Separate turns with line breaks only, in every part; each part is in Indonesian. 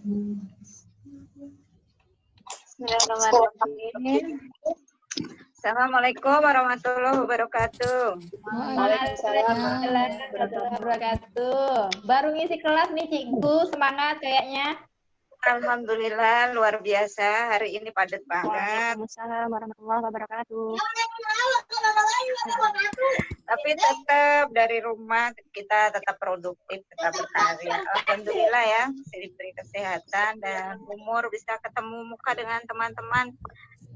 Bismillahirrahmanirrahim. Assalamualaikum warahmatullahi wabarakatuh.
Waalaikumsalam warahmatullahi wabarakatuh. Baru ngisi kelas nih Cikgu, semangat kayaknya.
Alhamdulillah luar biasa, hari ini padat banget.
Waalaikumsalam warahmatullahi wabarakatuh.
Tapi tetap dari rumah kita tetap produktif, tetap berkarya. Alhamdulillah ya, masih diberi kesehatan dan umur bisa ketemu muka dengan teman-teman.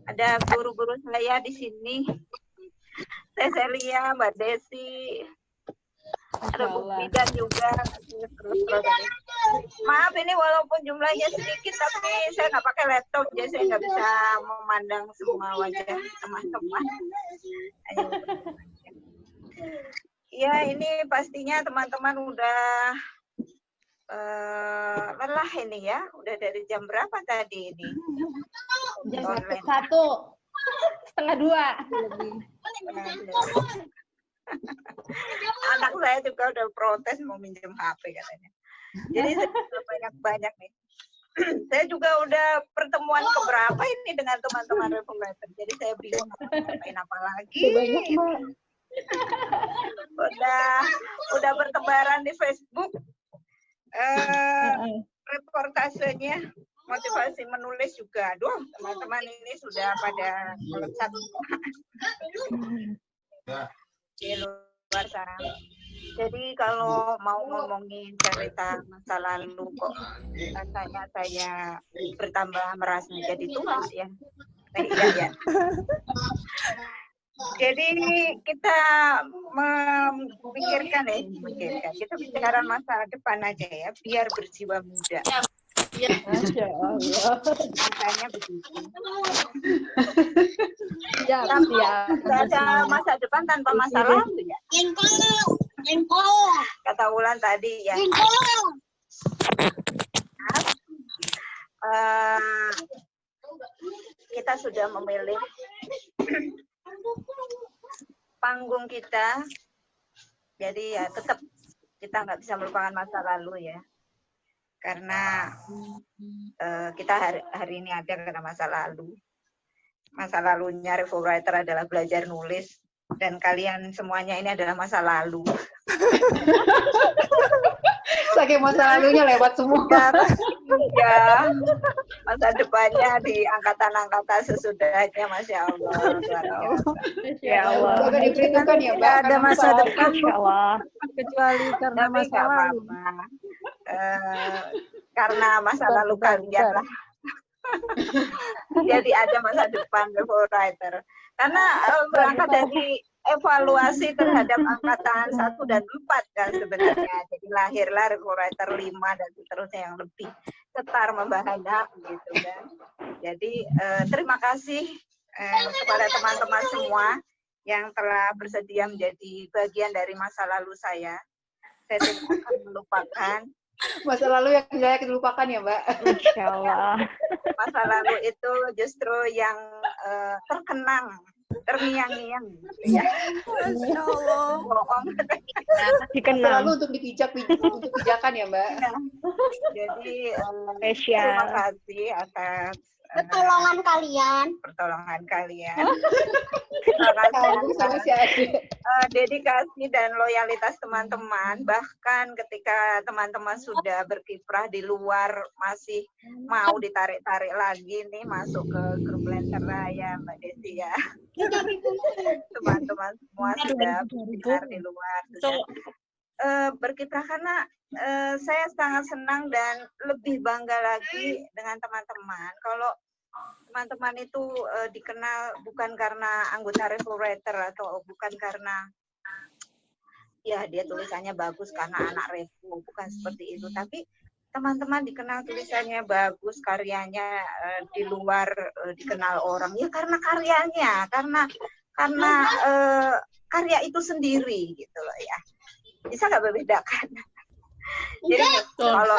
Ada guru-guru saya di sini. Teh Celia, Mbak Desi, ada Bu Bidan juga. Terus. Maaf ini walaupun jumlahnya sedikit, tapi saya nggak pakai laptop, jadi saya nggak bisa memandang semua wajah teman-teman. Ya ini pastinya teman-teman udah lelah ini ya. Udah dari jam berapa tadi ini?
Jam 1:30.
Anak saya juga udah protes mau minjem HP katanya. Jadi saya banyak-banyak nih. Saya juga udah pertemuan keberapa ini dengan teman-teman Reformator. Jadi saya bingung ngapain apa lagi. Udah bertebaran di Facebook. Reportasenya motivasi menulis juga. Aduh, teman-teman ini sudah pada melesat di luar sana. Jadi kalau mau ngomongin cerita masa lalu kok rasanya saya bertambah merasa jadi tua ya. Iya. Jadi kita memikirkan kita bicara masa depan aja ya, biar berjiwa muda.
Masya Allah.
Makanya begitu.
Ya,
Tidak ada masa depan tanpa masa lalu ya. Kata Wulan tadi ya. Kita sudah memilih panggung kita, jadi ya tetap kita nggak bisa melupakan masa lalu ya, karena kita hari ini ada karena masa lalunya Reformator adalah belajar nulis, dan kalian semuanya ini adalah masa lalu.
Saking masa lalunya lewat semua.
Ya, masa depannya di angkatan-angkatan sesudahnya, Masya Allah.
Ya Allah.
Jangan diperhitungkan ya, Mbak.
Tidak ada masa depan,
Masya
Allah. Kecuali karena
Tapi
masa
nggak
lalu.
apa-apa. Karena masa lalu kalian lah. Jadi ada masa depan Reformator. Karena berangkat dari evaluasi terhadap angkatan 1 dan 4 kan sebenarnya. Jadi lahirlah Reformator 5 dan seterusnya yang lebih setar membahana gitu kan. Jadi terima kasih kepada teman-teman semua yang telah bersedia menjadi bagian dari masa lalu saya. Saya tidak akan melupakan.
Masa lalu yang tidak dilupakan ya, Mbak.
Insya Allah.
Masa lalu itu justru yang terkenang, terngiang-ngiang. Ya.
Insya Allah.
Bohong.
Masa lalu untuk untuk pijakan ya, Mbak.
Jadi
Spesial.
terima kasih atas
pertolongan kalian.
Dedikasi dan loyalitas teman-teman, bahkan ketika teman-teman sudah berkiprah di luar masih mau ditarik-tarik lagi nih masuk ke grup Lentera ya Mbak Desi ya. Teman-teman semua sudah berkiprah di luar, sudah berkiprah karena saya sangat senang dan lebih bangga lagi dengan teman-teman. Kalau teman-teman itu dikenal bukan karena anggota Reformator atau bukan karena ya dia tulisannya bagus karena anak Revo, bukan seperti itu. Tapi teman-teman dikenal tulisannya bagus, karyanya di luar dikenal orang ya karena karyanya, karena karya itu sendiri gitu loh ya. Bisa nggak membedakan? Jadi kalau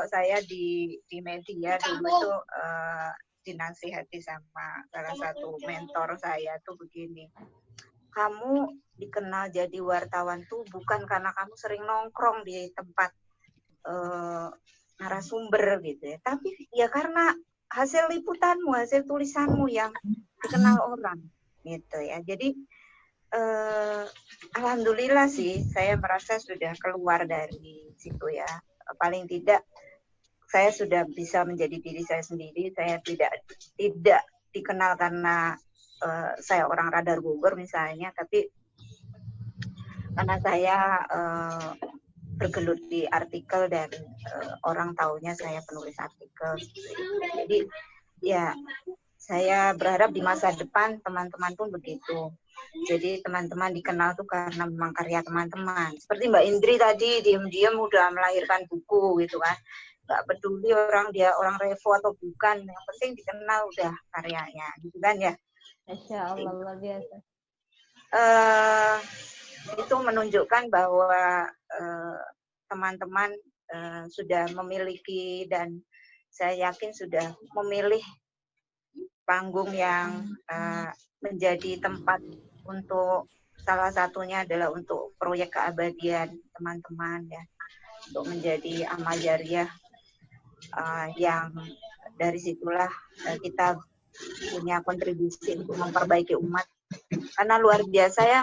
saya di media dulu itu dinasihati sama salah satu mentor saya tuh begini, kamu dikenal jadi wartawan tuh bukan karena kamu sering nongkrong di tempat narasumber gitu ya. Tapi ya karena hasil liputanmu, hasil tulisanmu yang dikenal orang gitu ya. Jadi alhamdulillah sih saya merasa sudah keluar dari situ ya. Paling tidak saya sudah bisa menjadi diri saya sendiri. Saya tidak dikenal karena saya orang Radar Bogor misalnya, tapi karena saya bergelut di artikel dan orang taunya saya penulis artikel. Jadi ya saya berharap di masa depan teman-teman pun begitu. Jadi teman-teman dikenal tuh karena memang karya teman-teman. Seperti Mbak Indri tadi diam-diam udah melahirkan buku gitu kan. Nggak peduli dia orang revo atau bukan, yang penting dikenal udah karyanya gitu kan ya.
Masya Allah, luar biasa.
Itu menunjukkan bahwa teman-teman sudah memiliki dan saya yakin sudah memilih panggung yang menjadi tempat untuk salah satunya adalah untuk proyek keabadian teman-teman ya, untuk menjadi amal jariah yang dari situlah kita punya kontribusi untuk memperbaiki umat. Karena luar biasa ya,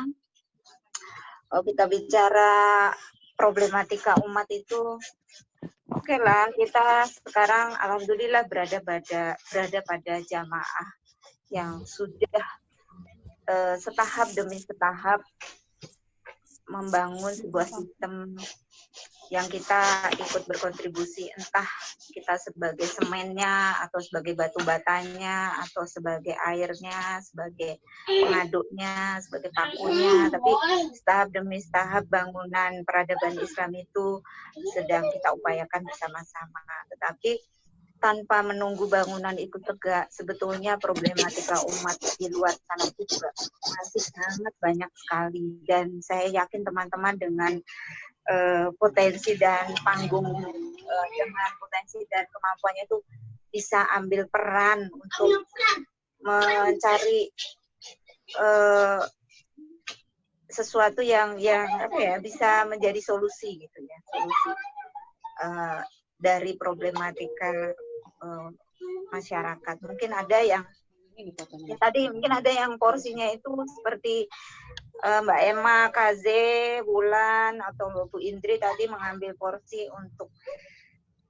kalau kita bicara problematika umat itu, oke lah, kita sekarang alhamdulillah berada pada jamaah yang sudah setahap demi setahap membangun sebuah sistem yang kita ikut berkontribusi, entah kita sebagai semennya, atau sebagai batu batanya, atau sebagai airnya, sebagai pengaduknya, sebagai pakunya, tapi setahap demi setahap bangunan peradaban Islam itu sedang kita upayakan bersama-sama. Tetapi tanpa menunggu bangunan itu tegak, sebetulnya problematika umat di luar sana itu juga masih sangat banyak sekali. Dan saya yakin teman-teman dengan potensi dan panggung, dengan potensi dan kemampuannya itu bisa ambil peran untuk mencari sesuatu yang apa ya, bisa menjadi solusi gitu ya, solusi dari problematika masyarakat. Mungkin ada yang ya tadi mungkin ada yang porsinya itu seperti Mbak Emma, Kaze, Bulan, atau Bu Indri tadi mengambil porsi untuk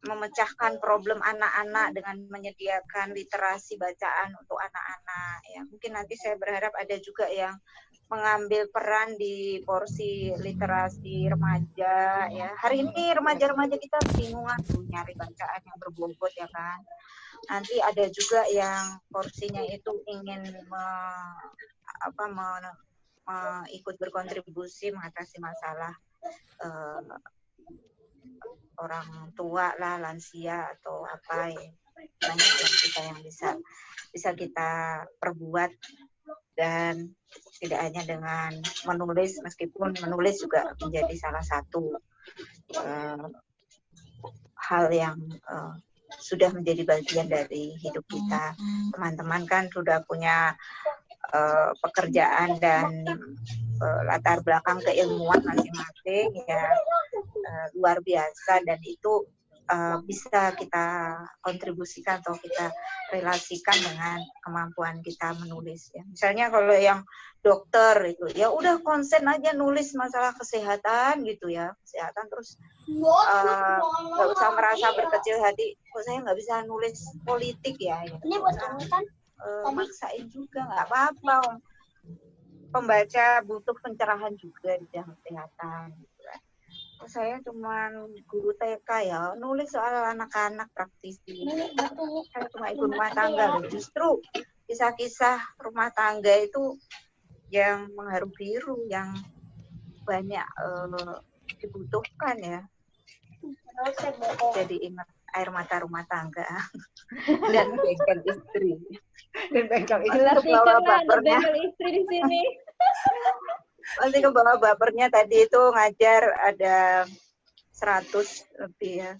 memecahkan problem anak-anak dengan menyediakan literasi bacaan untuk anak-anak. Ya, mungkin nanti saya berharap ada juga yang mengambil peran di porsi literasi remaja. Ya, hari ini remaja-remaja kita bingungan tuh nyari bacaan yang berbobot ya kan. Nanti ada juga yang porsinya itu ingin ikut berkontribusi mengatasi masalah orang tua lah, lansia atau apa ya. Banyak yang bisa kita perbuat, dan tidak hanya dengan menulis, meskipun menulis juga menjadi salah satu hal yang sudah menjadi bagian dari hidup kita. Teman-teman kan sudah punya pekerjaan dan latar belakang keilmuan masing-masing ya, luar biasa, dan itu bisa kita kontribusikan atau kita relasikan dengan kemampuan kita menulis ya. Misalnya kalau yang dokter itu ya udah konsen aja nulis masalah kesehatan gitu ya, kesehatan, terus nggak usah merasa berkecil hati, kok saya nggak bisa nulis politik ya, gitu. Ini buat kamu kan maksain juga, nggak apa-apa. Pembaca butuh pencerahan juga di bidang kesehatan gitu kan. Saya cuma guru TK ya, nulis soal anak-anak praktisi. Saya cuma ibu rumah tangga loh. Justru kisah-kisah rumah tangga itu yang mengharu biru, yang banyak dibutuhkan ya. Jadi ingat air mata rumah tangga dan bengkel istri. Dan bengkel istri kebawa bapernya.
Istri di sini.
Pasti kebawa bapernya tadi itu ngajar ada 100 lebih ya.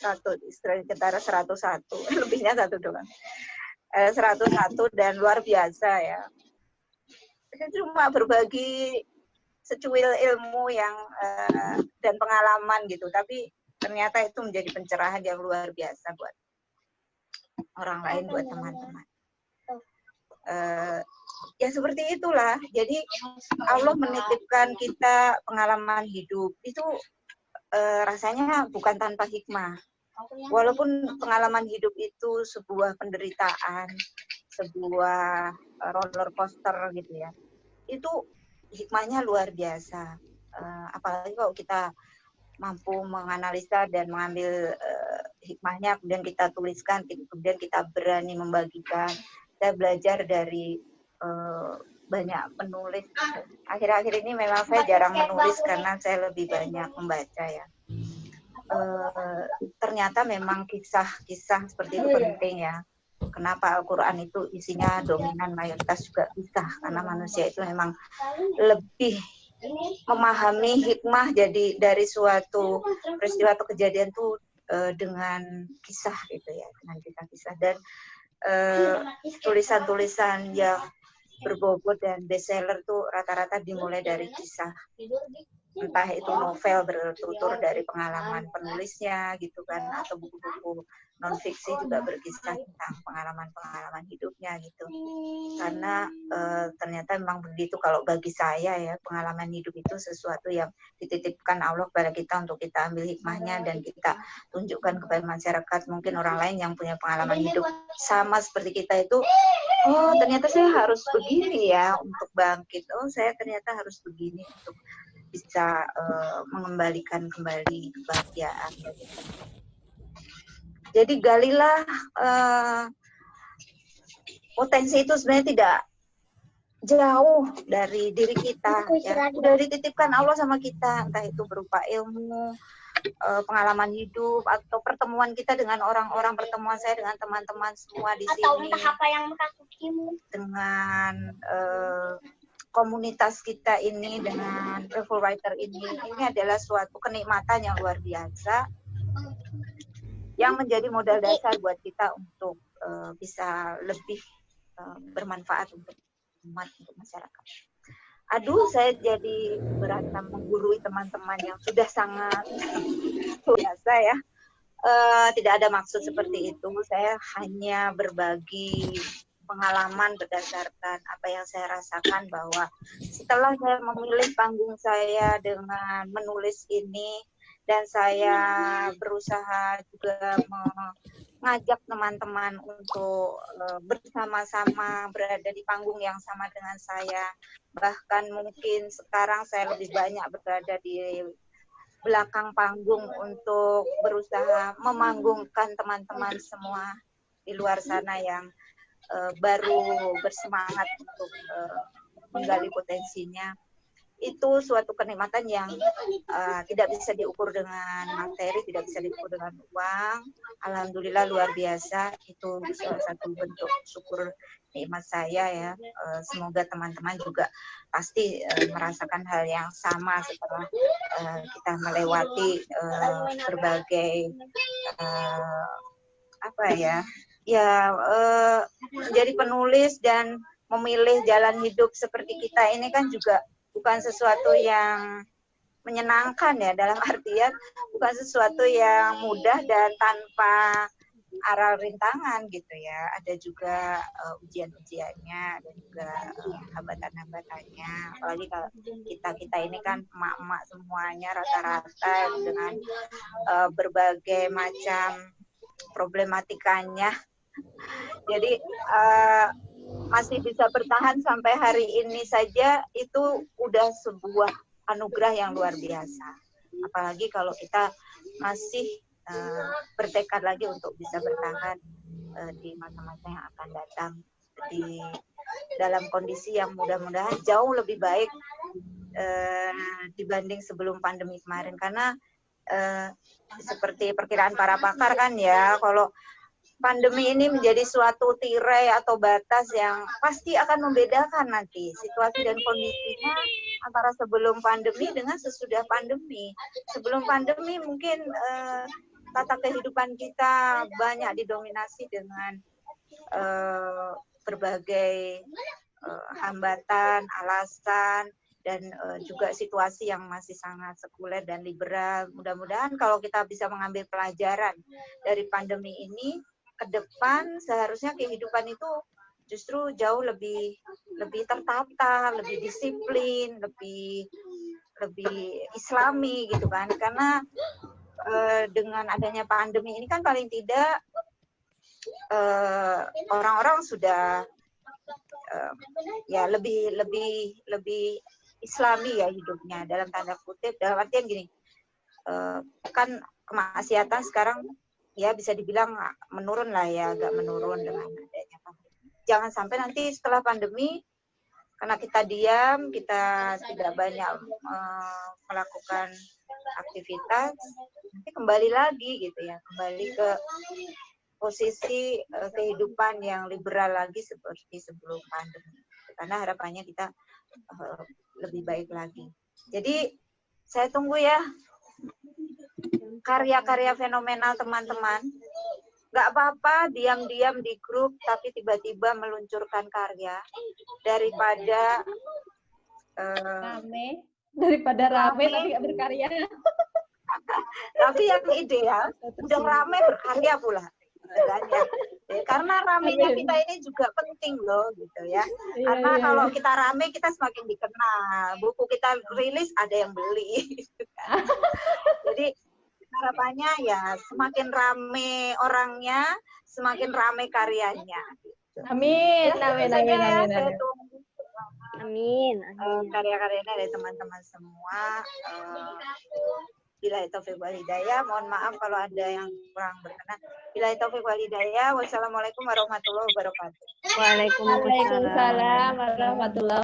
100 sekitar 101, lebihnya 1 doang. 101 dan luar biasa ya. Saya cuma berbagi secuil ilmu yang dan pengalaman gitu, tapi ternyata itu menjadi pencerahan yang luar biasa buat orang lain, buat teman-teman. Ya seperti itulah. Jadi Allah menitipkan kita pengalaman hidup itu rasanya bukan tanpa hikmah. Walaupun pengalaman hidup itu sebuah penderitaan, sebuah roller coaster gitu ya, itu hikmahnya luar biasa. Apalagi kalau kita mampu menganalisa dan mengambil hikmahnya, kemudian kita tuliskan, kemudian kita berani membagikan. Saya belajar dari banyak penulis. Akhir-akhir ini memang saya jarang menulis karena saya lebih banyak membaca ya. Ternyata memang kisah-kisah seperti itu penting ya. Kenapa Al-Quran itu isinya dominan mayoritas juga kisah, karena manusia itu memang lebih memahami hikmah jadi dari suatu peristiwa atau kejadian itu dengan kisah gitu ya, dengan kisah-kisah. Dan tulisan-tulisan yang berbobot dan bestseller tuh rata-rata dimulai dari kisah, entah itu novel bertutur dari pengalaman penulisnya gitu kan, atau buku-buku non-fiksi juga berkisah tentang pengalaman-pengalaman hidupnya gitu. Karena ternyata memang begitu, kalau bagi saya ya, pengalaman hidup itu sesuatu yang dititipkan Allah kepada kita untuk kita ambil hikmahnya dan kita tunjukkan kepada masyarakat. Mungkin orang lain yang punya pengalaman hidup sama seperti kita itu, oh ternyata saya harus begini ya untuk bangkit, oh saya ternyata harus begini untuk bisa mengembalikan kembali kebahagiaan. Jadi galilah potensi itu sebenarnya tidak jauh dari diri kita ya. Sudah dititipkan Allah sama kita, entah itu berupa ilmu, pengalaman hidup, atau pertemuan kita dengan orang-orang, pertemuan saya dengan teman-teman semua di sini, dengan komunitas kita ini, dengan travel writer ini adalah suatu kenikmatan yang luar biasa yang menjadi modal dasar buat kita untuk bisa lebih bermanfaat untuk umat, untuk masyarakat. Aduh, saya jadi berasa menggurui teman-teman yang sudah sangat biasa ya. Tidak ada maksud seperti itu. Saya hanya berbagi pengalaman berdasarkan apa yang saya rasakan, bahwa setelah saya memilih panggung saya dengan menulis ini, dan saya berusaha juga mengajak teman-teman untuk bersama-sama berada di panggung yang sama dengan saya. Bahkan mungkin sekarang saya lebih banyak berada di belakang panggung untuk berusaha memanggungkan teman-teman semua di luar sana yang baru bersemangat untuk menggali potensinya. Itu suatu kenikmatan yang tidak bisa diukur dengan materi, tidak bisa diukur dengan uang. Alhamdulillah luar biasa, itu salah satu bentuk syukur nikmat saya ya. Semoga teman-teman juga pasti merasakan hal yang sama setelah kita melewati berbagai menjadi penulis dan memilih jalan hidup seperti kita ini kan juga bukan sesuatu yang menyenangkan ya, dalam artian bukan sesuatu yang mudah dan tanpa aral rintangan gitu ya. Ada juga ujian-ujiannya, ada juga hambatan-hambatannya. Apalagi kalau kita ini kan emak-emak semuanya rata-rata dengan berbagai macam problematikanya. Jadi masih bisa bertahan sampai hari ini saja itu udah sebuah anugerah yang luar biasa. Apalagi kalau kita masih bertekad lagi untuk bisa bertahan di masa-masa yang akan datang, di dalam kondisi yang mudah-mudahan jauh lebih baik dibanding sebelum pandemi kemarin. Karena seperti perkiraan para pakar kan ya, kalau pandemi ini menjadi suatu tirai atau batas yang pasti akan membedakan nanti situasi dan kondisinya antara sebelum pandemi dengan sesudah pandemi. Sebelum pandemi mungkin tata kehidupan kita banyak didominasi dengan berbagai hambatan, alasan dan juga situasi yang masih sangat sekuler dan liberal. Mudah-mudahan kalau kita bisa mengambil pelajaran dari pandemi ini, ke depan seharusnya kehidupan itu justru jauh lebih tertata, lebih disiplin, lebih islami gitu kan. Karena dengan adanya pandemi ini kan paling tidak orang-orang sudah ya lebih islami ya hidupnya, dalam tanda kutip, dalam artian gini, kan kemaksiatan sekarang ya bisa dibilang menurun lah ya, agak menurun dengan adanya pandemi. Jangan sampai nanti setelah pandemi karena kita diam, kita tidak banyak melakukan aktivitas, nanti kembali lagi gitu ya, kembali ke posisi kehidupan yang liberal lagi seperti sebelum pandemi. Karena harapannya kita lebih baik lagi. Jadi saya tunggu ya karya-karya fenomenal teman-teman. Nggak apa-apa diam-diam di grup tapi tiba-tiba meluncurkan karya daripada
rame tapi nggak berkarya.
Tapi yang ideal udah rame berkarya pula. Ya, karena ramenya kita ini juga penting loh gitu ya. Karena kalau kita rame kita semakin dikenal. Buku kita rilis ada yang beli. Gitu kan. Jadi harapannya ya semakin rame orangnya, semakin rame karyanya. Gitu.
Amin, amin, amin, amin.
Saya tunggu
Amin.
karya-karyanya dari teman-teman semua. Bila taufik wal hidayah, mohon maaf kalau ada yang kurang berkenan. Bila taufik wal hidayah, wassalamualaikum warahmatullahi wabarakatuh.
Waalaikumsalam.
Waalaikumsalam warahmatullahi